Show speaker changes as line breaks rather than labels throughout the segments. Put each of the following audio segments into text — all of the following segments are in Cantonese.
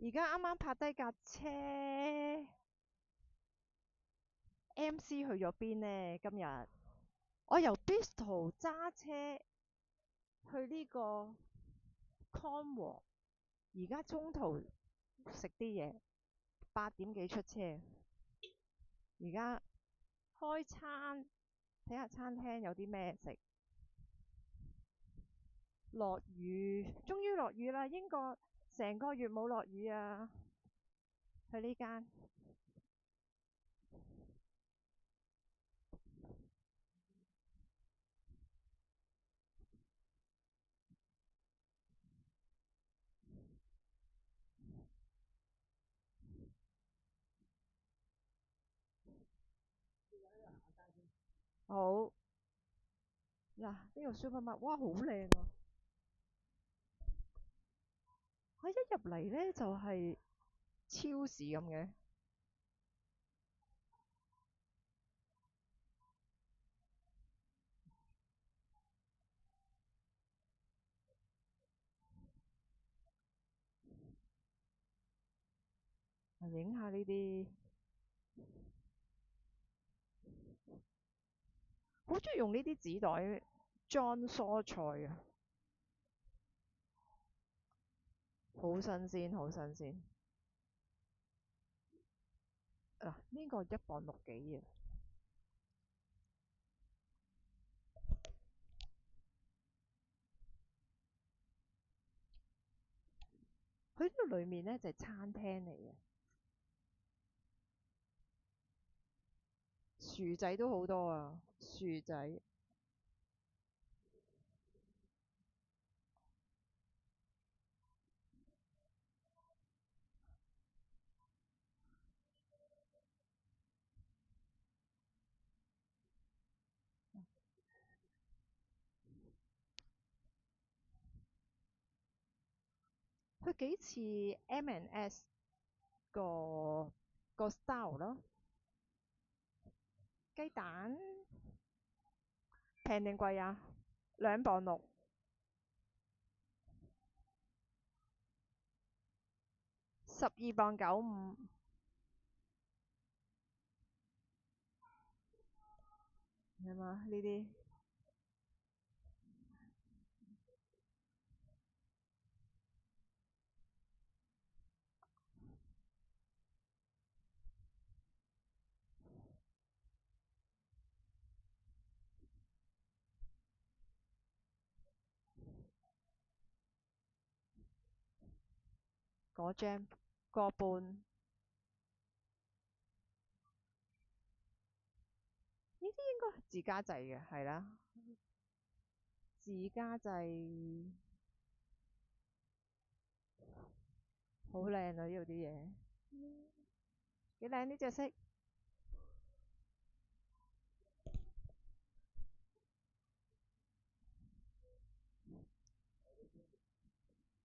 而家啱啱泊低架車，MC 去咗邊呢？今日我由 Bristol 揸車去呢個 Cornwall，而家中途食啲嘢，8點幾出車。而家開餐，睇下餐廳有啲咩食。落雨，終於落雨啦！英國成個月冇落雨啊。去呢間好嗱，呢個 supermarket 哇，好靚啊！我一入嚟呢，就係超市咁嘅，影下呢啲，好中意用呢啲紙袋裝蔬菜啊，好新鮮，好新鮮。嗱，呢個1磅6幾啊！佢呢度裏面呢，就係餐廳嚟嘅，薯仔都好多啊，薯仔。佢幾似 M&S 個 style 咯。雞蛋平定貴啊？2磅6，12磅95，係嘛？呢啲果醬1個半，呢啲應該自家製嘅，係啦，自家製好靚啊！呢度啲嘢幾靚，呢隻色。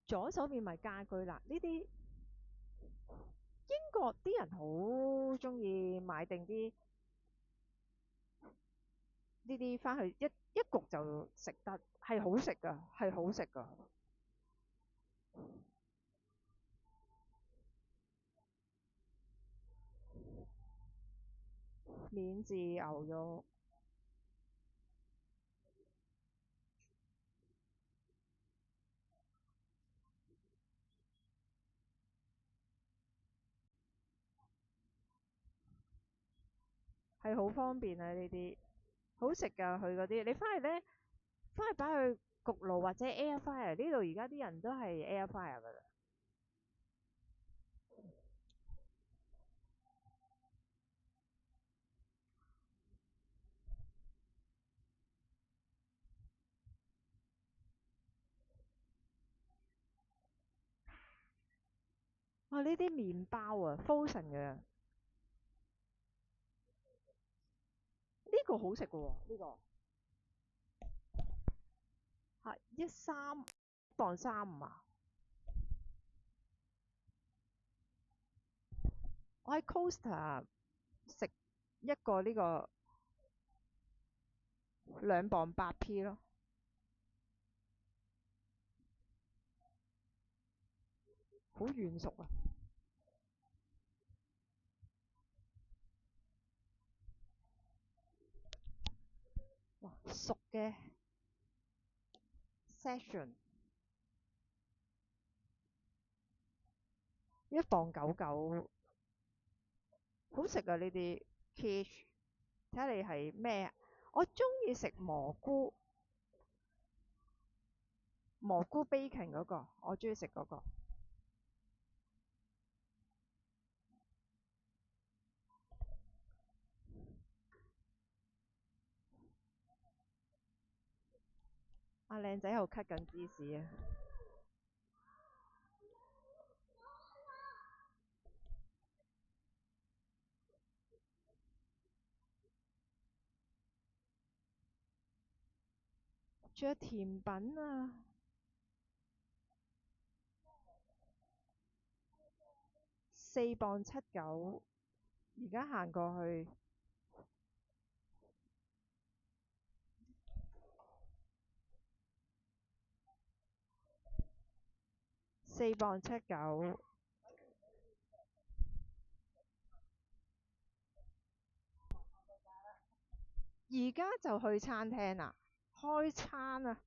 左手邊咪家居啦，呢啲英國啲人好中意買定啲呢啲返去一焗就食得，係好食噶，係好食噶。免治牛肉係好方便啊！呢啲好食噶，佢嗰啲你返去呢，返去擺去焗爐或者 air fryer，呢度而家啲人都係 air fryer 噶啦。哇！呢啲麵包啊，frozen 嘅，呢個好食嘅喎，呢個係1磅35啊！我喺 Coaster 食一個呢個2磅8p 咯。好軟熟啊！哇，熟嘅 session 1磅99，好食啊！呢啲 quiche， 睇下你係咩？我中意食蘑菇 bacon 嗰個，我中意食嗰個。阿靚仔喺度 cut 緊芝士啊！仲有甜品啊，4磅79，而家行過去4磅79，而家就去餐廳啦，開餐啊，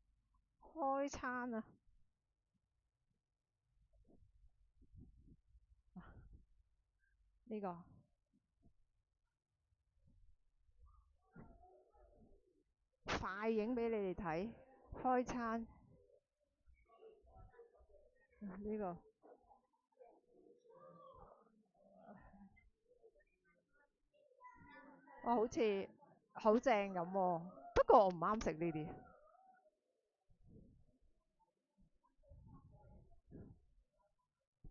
開餐啊！呢個快影俾你哋睇，開餐呢個哇，好似好正咁喎，不過我唔啱食呢啲。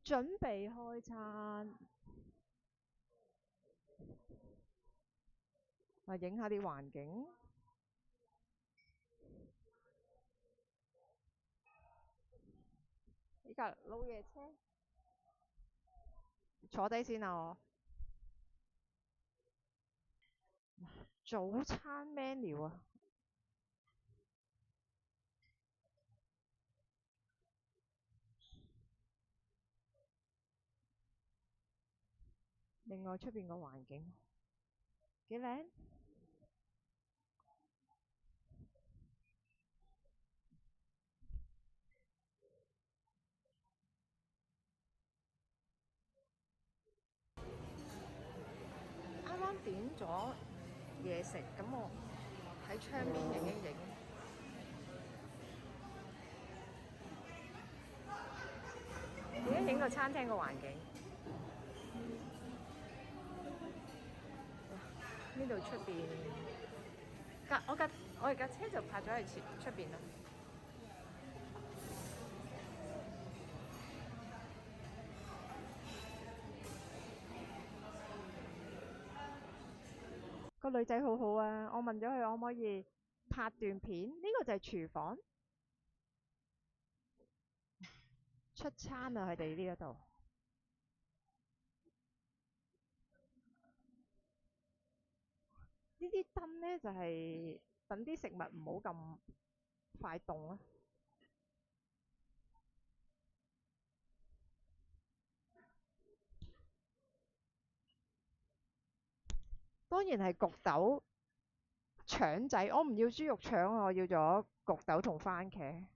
準備開餐，影下啲環境。呢架老爺車，坐低先啊我。早餐 menu 啊，另外出邊個環境幾靚，啱啱點咗嘢食，咁我喺窗邊影一影。影一影個餐廳個環境。呢度出邊，我哋架車就泊咗喺出邊啦。個女仔好好啊，我問咗佢可唔可以拍段片，呢個就係廚房出餐啊！佢哋呢一度。呢啲燈呢，就係等啲食物唔好咁快凍啊。當然係焗豆腸仔，我唔要豬肉腸啊，我要咗焗豆同番茄。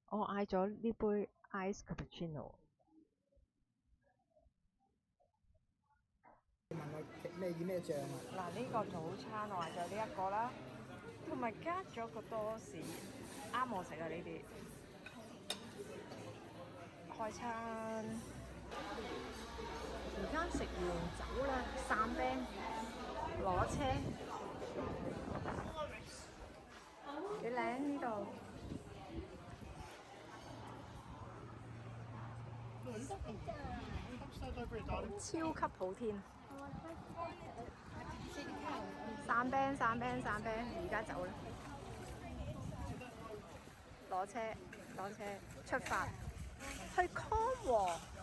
我嗌咗呢杯 ice cappuccino。問我咩咩醬啊？嗱，呢個早餐我嗌咗呢一個啦，同埋加咗個多士，啱我食啊呢啲。開餐，而家食完走啦，散冰，攞車，幾靚呢度。超級好天，散冰，而家走啦，攞車出發去康和。